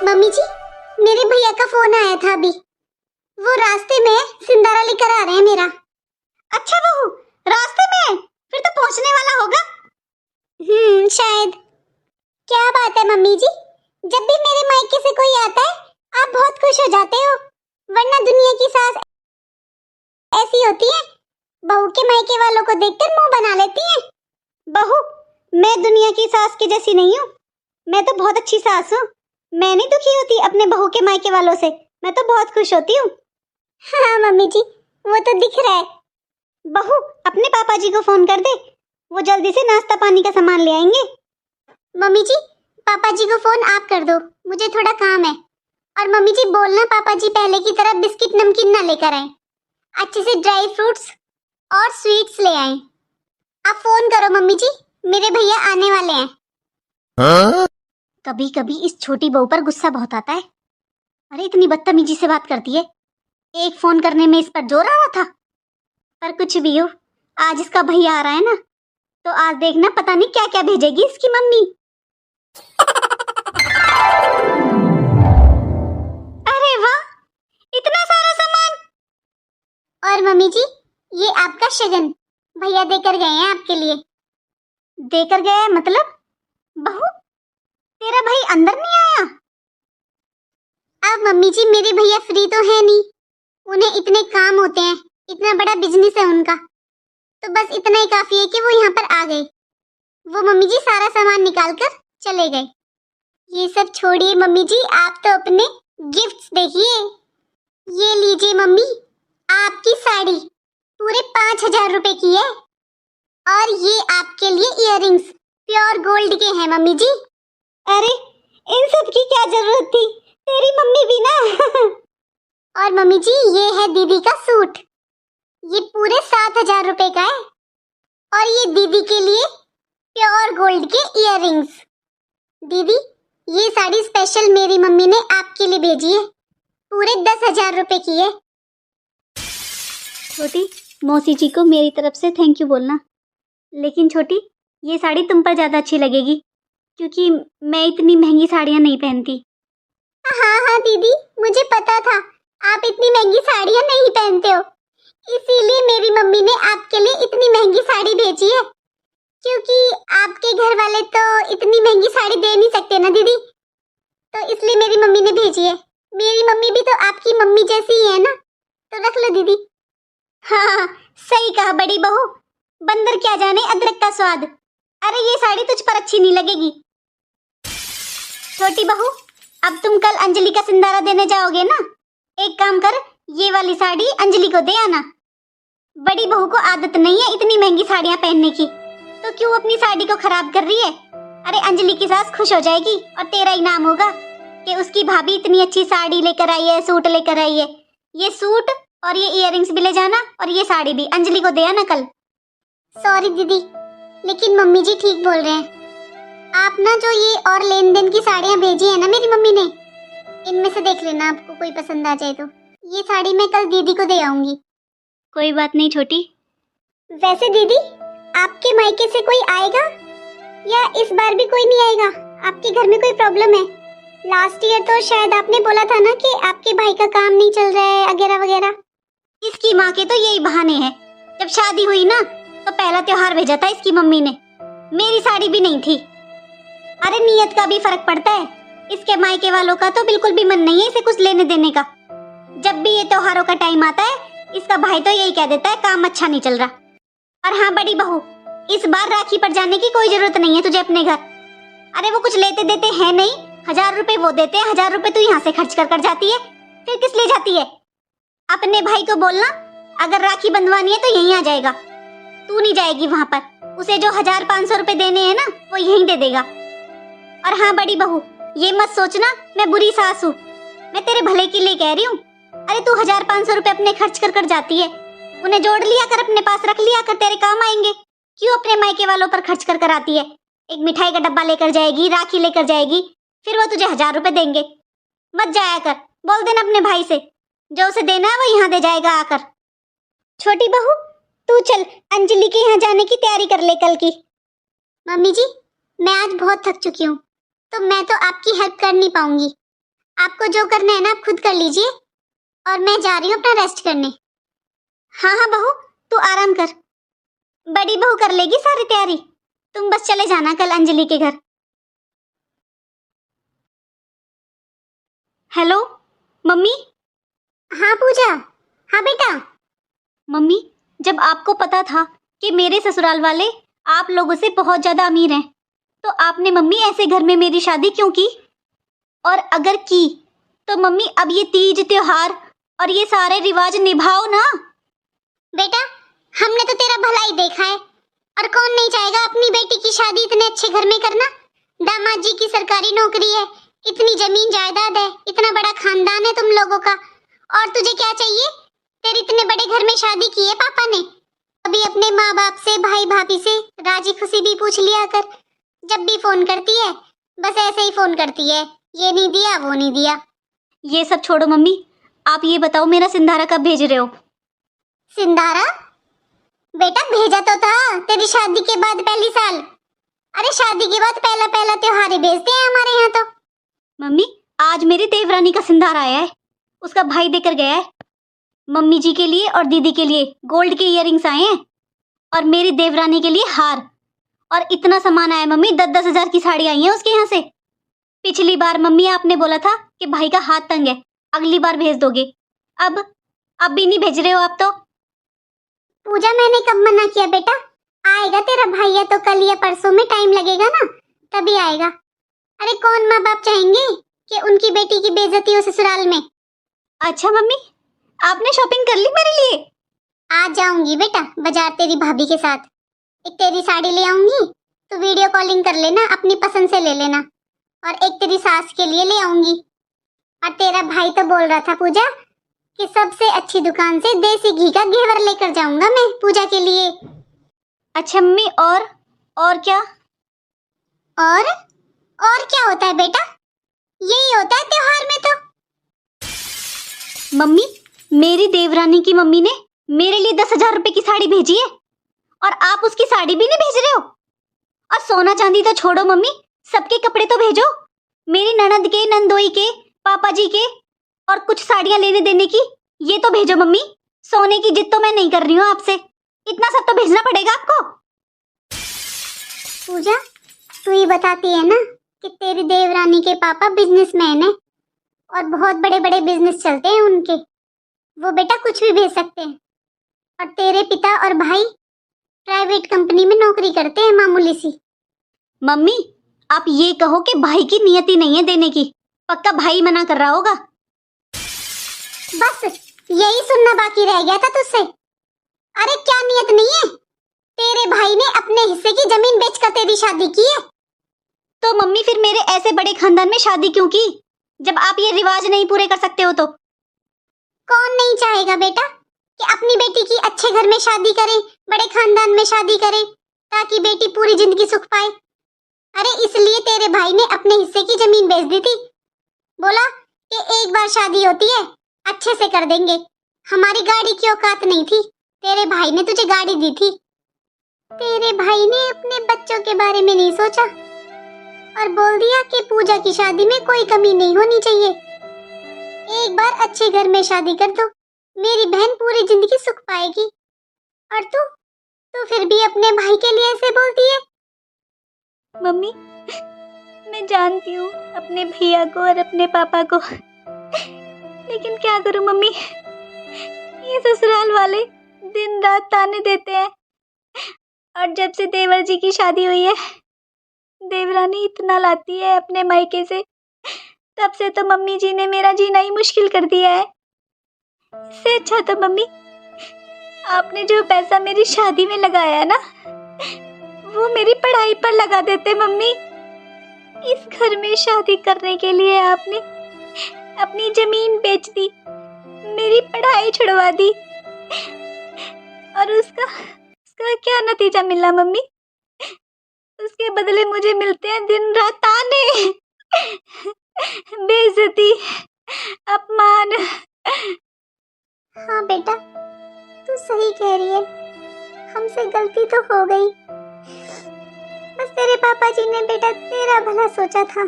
Mummy जी, मेरे भैया का फोन आया था अभी। वो रास्ते में सिंधारा लेकर आ रहे हैं मेरा। अच्छा बहू, रास्ते में? फिर तो पहुंचने वाला होगा। शायद। क्या बात है मम्मी जी, जब भी मेरे मायके से कोई आता है आप बहुत खुश हो जाते हो, वरना दुनिया की सास ऐसी होती है, बहू के मायके वालों को देखकर मुंह बना लेती है। बहू, मैं दुनिया की सास के जैसी नहीं हूँ, मैं तो बहुत अच्छी सास हूँ। मैं नहीं दुखी होती अपने बहू के मायके वालों से, मैं तो बहुत खुश होती हूँ। हाँ मम्मी जी, वो तो दिख रहा है। बहू, अपने पापा जी को फोन कर दे, वो जल्दी से नाश्ता पानी का सामान ले आएंगे। मम्मी जी, पापा जी को फोन आप कर दो, मुझे थोड़ा काम है। और मम्मी जी बोलना पापा जी पहले की तरह बिस्किट नमकीन ना लेकर आए, अच्छे से ड्राई फ्रूट्स और स्वीट्स ले आए। आप फोन करो मम्मी जी, मेरे भैया आने वाले हैं। हाँ? कभी कभी इस छोटी बहू पर गुस्सा बहुत आता है। अरे इतनी बदतमीजी से बात करती है, एक फोन करने में इस पर जोर आ रहा था। पर कुछ भी हो, आज इसका भैया आ रहा है ना, तो आज देखना पता नहीं क्या क्या भेजेगी इसकी मम्मी। अरे वाह, इतना सारा सामान। और मम्मी जी, ये आपका शगन भैया देकर गए हैं आपके लिए। देकर गए मतलब? बहू, तेरा भाई अंदर नहीं आया? अब मम्मी जी मेरे भैया फ्री तो है नहीं, उन्हें इतने काम होते हैं, इतना बड़ा बिजनेस है उनका, तो बस इतना ही काफी है कि वो यहाँ पर आ गए। वो मम्मी जी सारा सामान निकाल कर चले गए। ये सब छोड़िए मम्मी जी, आप तो अपने गिफ्ट्स देखिए। ये लीजिए मम्मी, आपकी साड़ी पूरे 5,000 रुपए की है, और ये आपके लिए इयररिंग्स प्योर गोल्ड के हैं मम्मी जी। अरे इन सब की क्या जरूरत थी, तेरी मम्मी भी ना। और मम्मी जी ये है दीदी का सूट, ये पूरे 7,000 रुपए का है, और ये दीदी के लिए प्योर गोल्ड के इयररिंग्स। दीदी, ये साड़ी स्पेशल मेरी मम्मी ने आपके लिए भेजी है, पूरे 10,000 रुपए की है। छोटी, मौसी जी को मेरी तरफ से थैंक यू बोलना। लेकिन छोटी, ये साड़ी तुम पर ज्यादा अच्छी लगेगी, क्योंकि मैं इतनी महंगी साड़ियां नहीं पहनती। हाँ दीदी, मुझे पता था आप इतनी महंगी साड़ियां नहीं पहनते हो, इसीलिए मेरी मम्मी ने आपके लिए इतनी महंगी साड़ी भेजी है, क्योंकि आपके घर वाले तो इतनी महंगी साड़ी दे नहीं सकते ना दीदी, तो इसलिए मेरी मम्मी ने भेजी है। मेरी मम्मी भी तो आपकी मम्मी जैसी ही है ना, तो रख लो दीदी। हाँ, सही कहा बड़ी बहू, बंदर क्या जाने अदरक का स्वाद। अरे ये साड़ी तुझ पर अच्छी नहीं लगेगी। छोटी बहू, अब तुम कल अंजलि का सिंधारा देने जाओगे ना, एक काम कर, ये वाली साड़ी अंजलि को दे आना। बड़ी बहू को आदत नहीं है इतनी महंगी साड़ियां पहनने की, तो क्यों अपनी साड़ी को खराब कर रही है। अरे अंजलि की सास खुश हो जाएगी, और तेरा इनाम होगा कि उसकी भाभी इतनी अच्छी साड़ी लेकर आई है, सूट लेकर आई है। ये सूट और ये इयररिंग्स भी ले जाना, और ये साड़ी भी अंजलि को दे आना कल। सॉरी दीदी, लेकिन मम्मी जी ठीक बोल रहे हैं। आप ना जो ये और लेन देन की साड़ियाँ भेजी है ना मेरी मम्मी ने, इनमें से देख लेना, आपको कोई पसंद आ जाए तो ये साड़ी मैं कल दीदी को दे आऊंगी। कोई बात नहीं छोटी। वैसे दीदी, आपके मायके से कोई आएगा या इस बार भी कोई नहीं आएगा? आपके घर में कोई प्रॉब्लम है? लास्ट ईयर तो शायद आपने बोला था ना कि आपके भाई का काम नहीं चल रहा है वगैरह वगैरह। इसकी माँ के तो यही बहाने हैं। जब शादी हुई ना, तो पहला त्योहार भेजा था इसकी मम्मी ने, मेरी साड़ी भी नहीं थी। अरे नियत का भी फर्क पड़ता है, इसके मायके वालों का तो बिल्कुल भी मन नहीं है इसे कुछ लेने देने का। जब भी ये त्योहारों का टाइम आता है, इसका भाई तो यही कह देता है काम अच्छा नहीं चल रहा। और हाँ बड़ी बहू, इस बार राखी पर जाने की कोई जरूरत नहीं है तुझे अपने घर। अरे वो कुछ लेते देते हैं नहीं, 1,000 रुपए वो देते हैं, 1,000 रुपए तू यहाँ से खर्च कर कर जाती है, फिर किस लिए जाती है? अपने भाई को बोलना अगर राखी बंधवानी है तो यहीं आ जाएगा, तू नहीं जाएगी वहां पर। उसे जो 1,500 रुपए देने हैं ना, वो यहीं दे देगा। और हाँ बड़ी बहू, ये मत सोचना मैं बुरी सास हूँ, मैं तेरे भले के लिए कह रही हूँ। अरे तू 1,500 रुपए अपने खर्च कर कर जाती है, उन्हें जोड़ लिया कर, अपने पास रख लिया कर, तेरे काम आएंगे। क्यों अपने मायके वालों पर खर्च कर कर आती है? एक मिठाई का डब्बा लेकर जाएगी, राखी लेकर जाएगी, फिर वो तुझे 1,000 रुपए देंगे। मत जाया कर, बोल देना अपने भाई से, जो उसे देना है वो यहाँ दे जाएगा आकर। छोटी बहू, तू चल अंजलि के यहाँ जाने की तैयारी कर ले कल की। मम्मी जी, मैं आज बहुत थक चुकी हूँ, तो मैं तो आपकी हेल्प कर नहीं पाऊंगी। आपको जो करना है ना आप खुद कर लीजिए, और मैं जा रही हूँ अपना रेस्ट करने। हाँ हाँ बहू, तू आराम कर, बड़ी बहू कर लेगी सारी तैयारी, तुम बस चले जाना कल अंजलि के घर। Hello mummy. हाँ पूजा। हाँ बेटा। मम्मी, जब आपको पता था कि मेरे ससुराल वाले आप लोगों से बहुत ज्यादा अमीर हैं, तो आपने मम्मी ऐसे घर में मेरी शादी क्यों की? और अगर की तो मम्मी अब ये तीज त्योहार और ये सारे रिवाज निभाओ ना। बेटा, हमने तो तेरा भला ही देखा है, और कौन नहीं चाहेगा अपनी बेटी की शादी इतने अच्छे घर में करना। दामाद जी की सरकारी नौकरी है, इतनी जमीन जायदाद है, इतना बड़ा खानदान है तुम लोगों का, और तुझे क्या चाहिए? तेरे इतने बड़े घर में शादी की है पापा ने। अभी अपने माँ बाप से, भाई भाभी से राजी खुशी भी पूछ लिया कर। जब भी फोन करती है बस ऐसे ही फोन करती है, ये नहीं दिया वो नहीं दिया। ये सब छोड़ो मम्मी, आप ये बताओ मेरा सिंधारा कब भेज रहे हो? सिंधारा? बेटा भेजा तो था तेरी शादी के बाद पहली साल। अरे शादी के बाद पहला पहला त्योहार ही भेजते हैं हमारे यहाँ तो। मम्मी, आज मेरी देवरानी का सिंधारा आया है, उसका भाई देकर गया है। मम्मी जी के लिए और दीदी के लिए गोल्ड के इयररिंग्स आए हैं, और मेरी देवरानी के लिए हार, और इतना सामान आया मम्मी, 10-10 हजार की साड़ी आई है उसके यहाँ से। पिछली बार मम्मी आपने बोला था कि भाई का हाथ तंग है, अगली बार भेज दोगे, अब भी नहीं भेज रहे हो आप तो। पूजा, मैंने कब मना किया बेटा? आएगा तेरा भाई, या तो कल या परसों में, टाइम लगेगा ना, तभी आएगा। अरे कौन माँ बाप चाहेंगे कि उनकी बेटी की बेइज्जती हो ससुराल में। अच्छा मम्मी, आपने शॉपिंग कर ली मेरे लिए? आज जाऊंगी बेटा बाजार तेरी भाभी के साथ, एक तेरी साड़ी ले आऊंगी, तो वीडियो कॉलिंग कर लेना, अपनी पसंद से ले लेना, और एक तेरी सास के लिए ले आऊंगी। और तेरा भाई तो बोल रहा था पूजा कि सबसे अच्छी दुकान से देसी घी का घेवर लेकर जाऊंगा मैं पूजा के लिए। अच्छा मम्मी, और क्या? और क्या होता है बेटा? यही होता है त्योहार में तो। मम्मी, मेरी देवरानी की मम्मी ने मेरे लिए 10,000 रुपए की साड़ी भेजी है, और आप उसकी साड़ी भी नहीं भेज रहे हो? और सोना चांदी तो छोड़ो मम्मी, सबके कपड़े तो भेजो, मेरी ननद के, नंदोई के, पापा जी के, और कुछ साड़ियां लेने देने की, ये तो भेजो मम्मी। सोने की जिद तो मैं नहीं कर रही हूँ आपसे, इतना सब तो भेजना पड़ेगा आपको। पूजा, तू ही बताती है ना कि तेरी देवरानी के पापा बिजनेसमैन है, और बहुत बड़े बड़े बिजनेस चलते हैं उनके, वो बेटा कुछ भी भेज सकते हैं। और तेरे पिता और भाई प्राइवेट कंपनी में नौकरी करते हैं मामूली सी। मम्मी, आप ये कहो कि भाई की नियति नहीं है देने की, पक्का भाई मना कर रहा होगा। बस यही सुनना बाकी रह गया था तुझसे। अरे क्या नियत नहीं है? तेरे भाई ने अपने हिस्से की जमीन बेचकर तेरी शादी की है। तो मम्मी फिर मेरे ऐसे बड़े खानदान में शादी क्यों की, जब आप ये रिवाज नहीं पूरे कर सकते हो तो? कौन नहीं चाहेगा बेटा कि अपनी बेटी की अच्छे घर में शादी करे, बड़े खानदान में शादी करे, ताकि बेटी पूरी जिंदगी सुख पाए। अरे इसलिए तेरे भाई ने अपने हिस्से की जमीन बेच दी थी, बोला कि एक बार शादी होती है, अच्छे से कर देंगे। हमारी गाड़ी की औकात नहीं थी, तेरे भाई ने तुझे गाड़ी दी थी। तेरे भाई ने अपने बच्चों के बारे में नहीं सोचा, और बोल दिया कि पूजा की शादी में कोई कमी नहीं होनी चाहिए। एक बार अच्छे घर में शादी कर दो, मेरी बहन पूरी जिंदगी सुख पाएगी। और तू फिर भी अपने भाई के लिए ऐसे बोलती है। मम्मी, मैं जानती हूँ अपने भैया को और अपने पापा को, लेकिन क्या करूँ मम्मी, ये ससुराल वाले दिन रात ताने देते हैं। और जब से देवर जी की शादी हुई है, देवरानी इतना लाती है अपने मायके से, तब से तो मम्मी जी ने मेरा जीना ही मुश्किल कर दिया है। इससे अच्छा तो मम्मी, आपने जो पैसा मेरी शादी में लगाया है ना, वो मेरी पढ़ाई पर लगा देते मम्मी। इस घर में शादी करने के लिए आपने अपनी जमीन बेच दी, मेरी पढ़ाई छुड़वा दी, और उसका क्या नतीजा मिला मम्मी? उसके बदले मुझे मिलते हैं दिन रात ताने, बेइज्जती, अपमान। हाँ बेटा, तू सही कह रही है, हमसे गलती तो हो गई। बस तेरे पापा जी ने बेटा तेरा भला सोचा था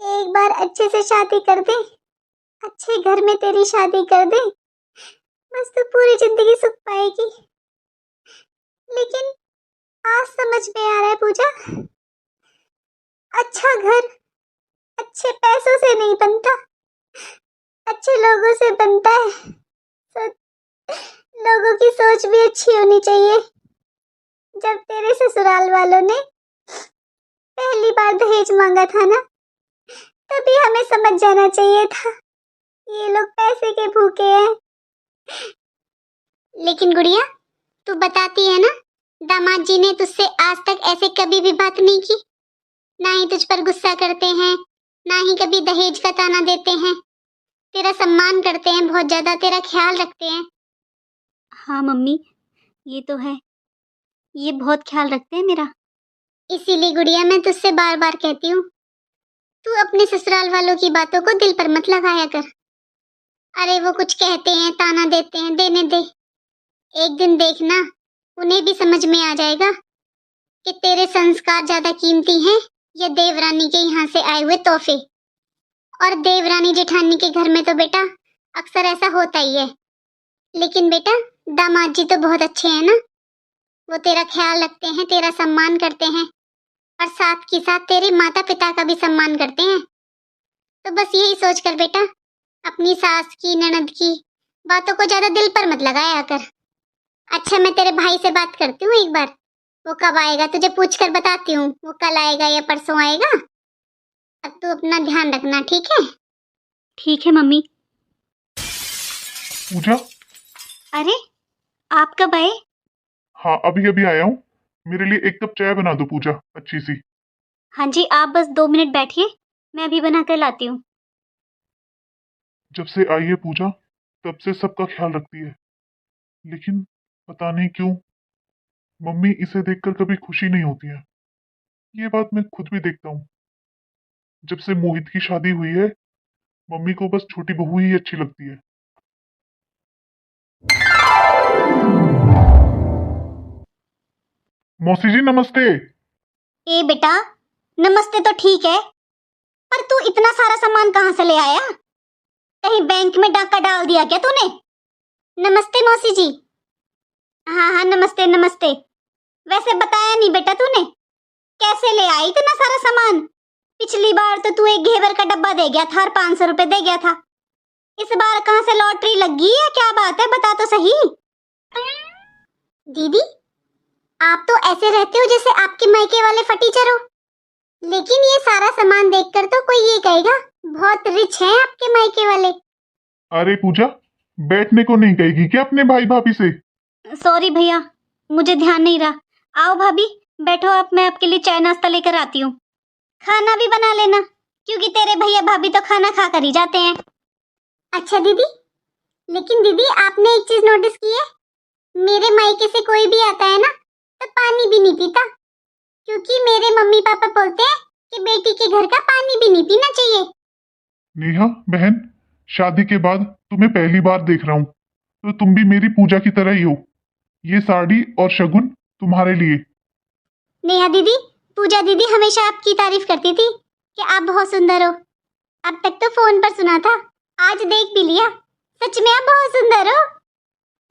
एक बार अच्छे से शादी कर दे, अच्छे घर में तेरी शादी कर दे, बस तू पूरी जिंदगी सुख पाएगी। लेकिन आज समझ में आ रहा है पूजा, अच्छा घर अच्छे पैसों से नहीं बनता, अच्छे लोगों से बनता है। तो लोगों की सोच भी अच्छी होनी चाहिए। जब तेरे ससुराल वालों ने पहली बार दहेज मांगा था ना, तभी हमें समझ जाना चाहिए था ये लोग पैसे के भूखे हैं। लेकिन गुड़िया, तू बताती है ना, दामाद जी ने तुझसे आज तक ऐसे कभी भी बात नहीं की, ना ही तुझ पर गुस्सा करते हैं, ना ही कभी दहेज का ताना देते हैं, तेरा सम्मान करते हैं, बहुत ज्यादा तेरा ख्याल रखते हैं। हाँ मम्मी, ये तो है, ये बहुत ख्याल रखते हैं मेरा। इसीलिए गुड़िया मैं तुझसे बार बार कहती हूँ, तू अपने ससुराल वालों की बातों को दिल पर मत लगाया कर। अरे वो कुछ कहते हैं, ताना देते हैं, देने दे। एक दिन देखना, उन्हें भी समझ में आ जाएगा कि तेरे संस्कार ज्यादा कीमती हैं या देवरानी के यहाँ से आए हुए तोहफे। और देवरानी जेठानी के घर में तो बेटा अक्सर ऐसा होता ही है। लेकिन बेटा दामाद जी तो बहुत अच्छे हैं ना, वो तेरा ख्याल रखते हैं, तेरा सम्मान करते हैं, और साथ के साथ तेरे माता पिता का भी सम्मान करते हैं। तो बस यही सोच कर बेटा अपनी सास की, ननद की बातों को ज्यादा दिल पर मत लगाया कर। अच्छा, मैं तेरे भाई से बात करती हूँ एक बार, वो कब आएगा तुझे पूछ कर बताती हूँ, वो कल आएगा या परसों आएगा। अब तू अपना ध्यान रखना, ठीक है? ठीक है मम्मी। पूजा, अरे आप कब आए? हाँ अभी अभी आया हूँ। मेरे लिए एक कप चाय बना दो पूजा, अच्छी सी। हाँ जी, आप बस 2 मिनट बैठिए, मैं अभी बना कर लाती हूँ। जब से आई है पूजा, तब से सबका ख्याल रखती है, लेकिन पता नहीं क्यों मम्मी इसे देखकर कभी खुशी नहीं होती है। ये बात मैं खुद भी देखता हूँ। जब से मोहित की शादी हुई है, मम्मी को बस छोटी बहू ही अच्छी लगती है। मौसी जी नमस्ते। ए बेटा, नमस्ते तो ठीक है, पर तू इतना सारा सामान कहाँ से ले आया? कहीं बैंक में डाका डाल दिया क्या तूने? नमस्ते मौसी जी। हाँ हाँ, नमस्ते नमस्ते। वैसे बताया नहीं बेटा तूने, कैसे ले आई इतना सारा सामान? पिछली बार तो तू एक घेवर का डब्बा दे गया था और 500 रुपए दे गया था। इस बार कहाँ से लॉटरी लग गई है? क्या बात है, बता तो सही। दीदी, आप तो ऐसे रहते हो जैसे आपके मायके वाले फटीचर हो। लेकिन ये सारा सामान देखकर तो कोई ये कहेगा बहुत रिच हैं आपके मायके वाले। अरे पूजा, बैठने को नहीं कहेगी क्या अपने भाई भाभी से? सॉरी भैया, मुझे ध्यान नहीं रहा। आओ भाभी बैठो आप, मैं आपके लिए चाय नाश्ता लेकर आती हूँ। खाना भी बना लेना, क्योंकि तेरे भैया भाभी तो खाना खा कर ही जाते हैं। अच्छा दीदी, लेकिन दीदी आपने एक चीज नोटिस की है, मेरे मायके से कोई भी आता है ना तो पानी भी नहीं पीता, क्योंकि मेरे मम्मी पापा बोलते हैं कि बेटी के घर का पानी भी नहीं पीना चाहिए। नेहा बहन, शादी के बाद तुम्हें पहली बार देख रहा हूँ, तो तुम भी मेरी पूजा की तरह ही हो। ये साड़ी और शगुन तुम्हारे लिए। नेहा दीदी, पूजा दीदी हमेशा आपकी तारीफ करती थी कि आप बहुत सुंदर हो। अब तक तो फोन पर सुना था, आज देख भी लिया, सच में आप बहुत सुंदर हो।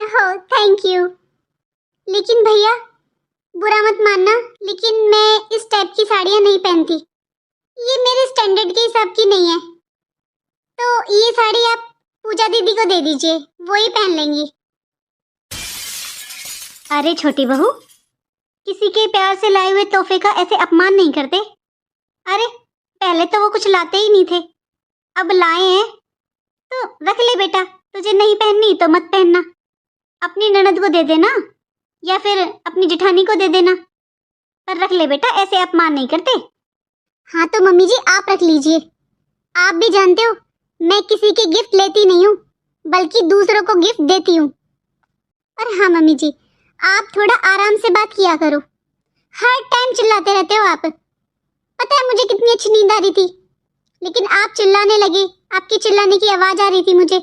हो, थैंक यू। लेकिन भैया बुरा मत मानना, लेकिन मैं इस टाइप की साड़ियाँ नहीं पहनती, ये मेरे स्टैंडर्ड के हिसाब की नहीं है। तो ये साड़ी आप पूजा दीदी को दे दीजिए, वो ही पहन लेंगी। अरे छोटी बहू, किसी के प्यार से लाए हुए तोहफे का ऐसे अपमान नहीं करते। अरे पहले तो वो कुछ लाते ही नहीं थे, अब लाए हैं तो रख ले बेटा, तुझे नहीं पहननी तो मत पहनना, अपनी ननद को दे देना या फिर अपनी जेठानी को दे देना, पर रख ले बेटा, ऐसे अपमान नहीं करते। हाँ तो मम्मी जी आप रख लीजिए, आप भी जानते हो मैं किसी के गिफ्ट लेती नहीं हूँ, बल्कि दूसरों को गिफ्ट देती हूँ। और हाँ मम्मी जी, आप थोड़ा आराम से बात किया करो, हर टाइम चिल्लाते रहते हो आप। पता है मुझे कितनी अच्छी नींद आ रही थी, लेकिन आप चिल्लाने लगे, आपकी चिल्लाने की आवाज आ रही थी मुझे,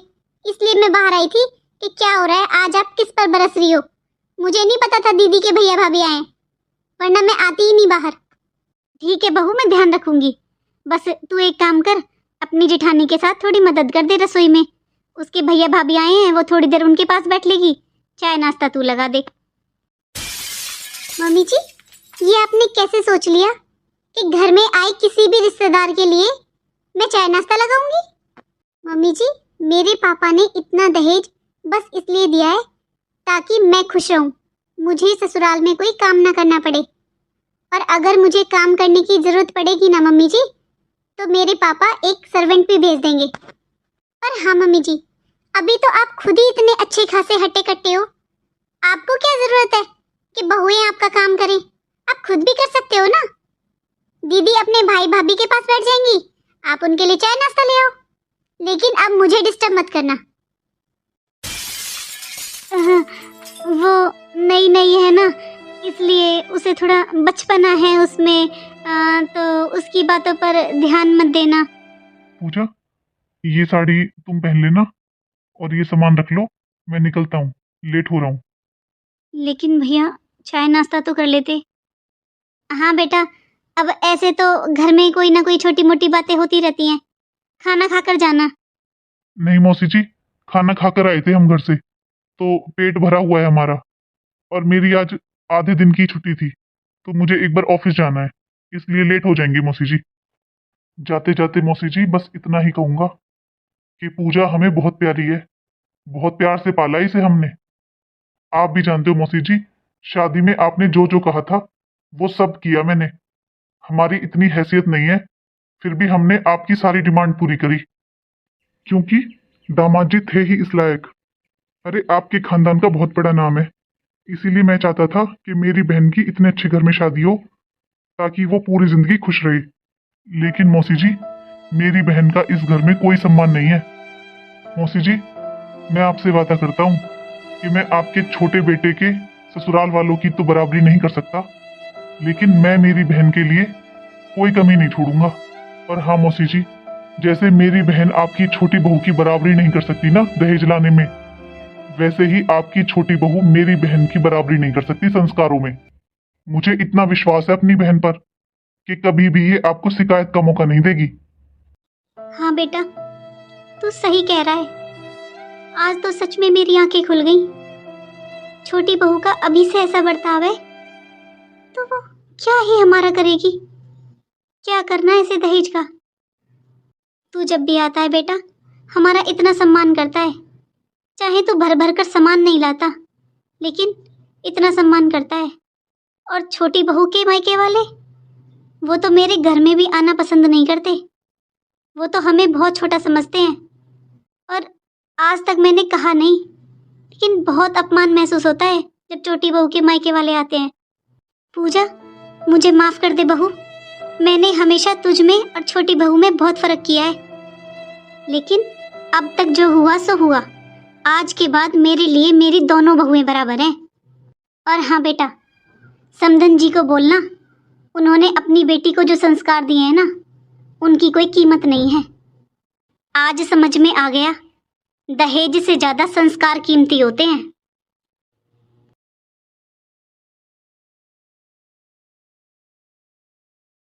इसलिए मैं बाहर आई थी कि क्या हो रहा है, आज आप किस पर बरस रही हो। मुझे नहीं पता था दीदी के भैया भाभी आए, वरना मैं आती ही नहीं बाहर। ठीक है बहू, मैं ध्यान रखूंगी। बस तू एक काम कर, अपनी जेठानी के साथ थोड़ी मदद कर दे रसोई में। उसके भैया भाभी आए हैं, वो थोड़ी देर उनके पास बैठ लेगी, चाय नाश्ता तू लगा दे। मम्मी जी, ये आपने कैसे सोच लिया कि घर में आए किसी भी रिश्तेदार के लिए मैं चाय नाश्ता लगाऊंगी? मम्मी जी, मेरे पापा ने इतना दहेज बस इसलिए दिया है ताकि मैं खुश रहूं, मुझे ससुराल में कोई काम ना करना पड़े। और अगर मुझे काम करने की जरूरत पड़ेगी ना मम्मी जी, तो मेरे पापा एक सर्वेंट भी भेज देंगे। पर हाँ मम्मी जी, अभी तो आप खुद ही इतने अच्छे खासे हट्टे कट्टे हो, आपको क्या जरूरत है कि बहुएं आपका काम करें? आप खुद भी कर सकते हो ना। दीदी अपने भाई भाभी के पास बैठ जाएंगी, आप उनके लिए चाय नाश्ता ले आओ, लेकिन अब मुझे डिस्टर्ब मत करना। वो नई नई है ना, इसलिए उसे थोड़ा बचपना है उसमें, तो उसकी बातों पर ध्यान मत देना। पूजा, ये साड़ी तुम पहन लेना और ये सामान रख लो, मैं निकलता हूँ, लेट हो रहा हूँ। लेकिन भैया चाय नाश्ता तो कर लेते। हाँ बेटा, अब ऐसे तो घर में कोई ना कोई छोटी मोटी बातें होती रहती हैं, खाना खाकर जाना। नहीं मौसी जी, खाना खाकर आए थे हम घर से, तो पेट भरा हुआ है हमारा, और मेरी आज आधे दिन की छुट्टी थी, तो मुझे एक बार ऑफिस जाना है, इसलिए लेट हो जाएंगे मौसी जी। जाते जाते मौसी जी बस इतना ही कहूंगा कि पूजा हमें बहुत प्यारी है, बहुत प्यार से पाला इसे हमने। आप भी जानते हो मौसी जी, शादी में आपने जो जो कहा था वो सब किया मैंने। हमारी इतनी हैसियत नहीं है, फिर भी हमने आपकी सारी डिमांड पूरी करी, क्योंकि दामाद जी थे ही इस लायक। अरे आपके खानदान का बहुत बड़ा नाम है, इसीलिए मैं चाहता था कि मेरी बहन की इतने अच्छे घर में शादी हो ताकि वो पूरी जिंदगी खुश रहे। लेकिन मौसी जी, मेरी बहन का इस घर में कोई सम्मान नहीं है। मौसी जी, मैं आपसे वादा करता हूँ कि मैं आपके छोटे बेटे के ससुराल वालों की तो बराबरी नहीं कर सकता, लेकिन मैं मेरी बहन के लिए कोई कमी नहीं छोड़ूंगा। और हाँ मौसी जी, जैसे मेरी बहन आपकी छोटी बहू की बराबरी नहीं कर सकती ना दहेज लाने में, वैसे ही आपकी छोटी बहू मेरी बहन की बराबरी नहीं कर सकती संस्कारों में। मुझे इतना विश्वास है अपनी बहन पर कि कभी भी ये आपको शिकायत का मौका नहीं देगी। हाँ बेटा, तू सही कह रहा है, आज तो सच में मेरी आंखें खुल गईं। छोटी बहू का अभी से ऐसा बर्ताव है तो वो क्या ही हमारा करेगी, क्या करना है इसे दहेज का। तू जब भी आता है बेटा, हमारा इतना सम्मान करता है, चाहे तू भर भर कर सामान नहीं लाता, लेकिन इतना सम्मान करता है। और छोटी बहू के मायके वाले, वो तो मेरे घर में भी आना पसंद नहीं करते, वो तो हमें बहुत छोटा समझते हैं। और आज तक मैंने कहा नहीं, लेकिन बहुत अपमान महसूस होता है जब छोटी बहू के मायके वाले आते हैं। पूजा, मुझे माफ कर दे बहू, मैंने हमेशा तुझ में और छोटी बहू में बहुत फर्क किया है, लेकिन अब तक जो हुआ सो हुआ। आज के बाद मेरे लिए मेरी दोनों बहुएं बराबर हैं। और हाँ बेटा, समधन जी को बोलना, उन्होंने अपनी बेटी को जो संस्कार दिए हैं ना, उनकी कोई कीमत नहीं है। आज समझ में आ गया, दहेज से ज्यादा संस्कार कीमती होते हैं।